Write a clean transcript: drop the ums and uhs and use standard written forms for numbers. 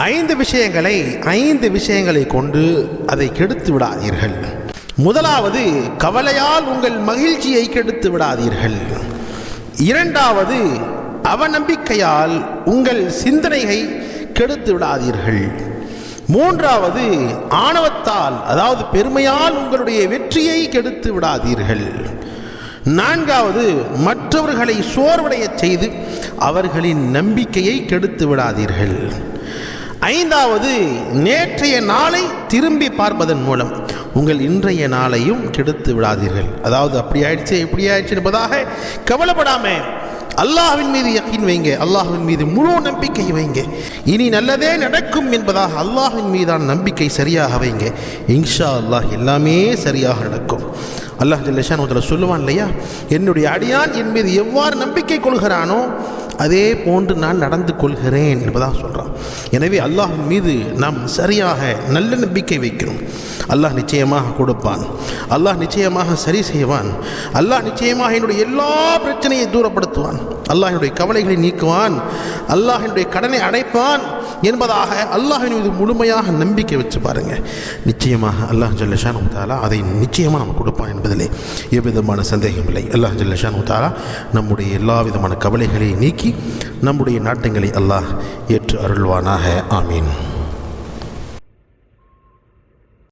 ஐந்து விஷயங்களை கொண்டு அதை கெடுத்து விடாதீர்கள். முதலாவது, கவலையால் உங்கள் மகிழ்ச்சியை கெடுத்து விடாதீர்கள். இரண்டாவது, அவநம்பிக்கையால் உங்கள் சிந்தனையை கெடுத்து விடாதீர்கள். மூன்றாவது, ஆணவத்தால் அதாவது பெருமையால் உங்களுடைய வெற்றியை கெடுத்து விடாதீர்கள். நான்காவது, மற்றவர்களை சோர்வடைய செய்து அவர்களின் நம்பிக்கையை கெடுத்து விடாதீர்கள். ஐந்தாவது, நேற்றைய நாளை திரும்பி பார்ப்பதன் மூலம் உங்கள் இன்றைய நாளையும் கெடுத்து விடாதீர்கள். அதாவது அப்படி ஆயிடுச்சு இப்படி ஆயிடுச்சு என்பதாக கவலைப்படாம அல்லாஹ்வின் மீது யக்கீன் வைங்க, அல்லாஹ்வின் மீது முழு நம்பிக்கை வைங்க. இனி நல்லதே நடக்கும் என்பதாக அல்லாஹ்வின் மீதான நம்பிக்கை சரியாக வைங்க. இன்ஷா அல்லாஹ் எல்லாமே சரியாக நடக்கும். அல்லாஹ் ஜல்ல ஷானுஹு சொல்லுவான் இல்லையா, என்னுடைய அடியான் என் மீது எவ்வாறு நம்பிக்கை கொள்கிறானோ அதே போன்று நான் நடந்து கொள்கிறேன் என்பதாக சொல்கிறான். எனவே அல்லாஹ்வின் மீது நாம் சரியாக நல்ல நம்பிக்கை வைக்கிறோம். அல்லாஹ் நிச்சயமாக கொடுப்பான், அல்லாஹ் நிச்சயமாக சரி செய்வான், அல்லாஹ் நிச்சயமாக என்னுடைய எல்லா பிரச்சனையை தூரப்படுத்துவான், அல்லாஹ் என்னுடைய கவலைகளை நீக்குவான், அல்லாஹ் என்னுடைய கடனை அடைப்பான் என்பதாக அல்லாஹ்வின் மீது முழுமையாக நம்பிக்கை வச்சு பாருங்கள். நிச்சயமாக அல்லாஹ் ஜல்ல ஷானுஹு தஆலா அதை நிச்சயமாக நமக்கு கொடுப்பான் என்பதிலே எவ்விதமான சந்தேகமில்லை. அல்லாஹ் ஜல்ல ஷானுஹு தஆலா நம்முடைய எல்லா விதமான கவலைகளை நீக்கி நம்முடைய நாட்டங்களை அல்லாஹ் ஏற்று அருள்வானாக. ஆமீன்.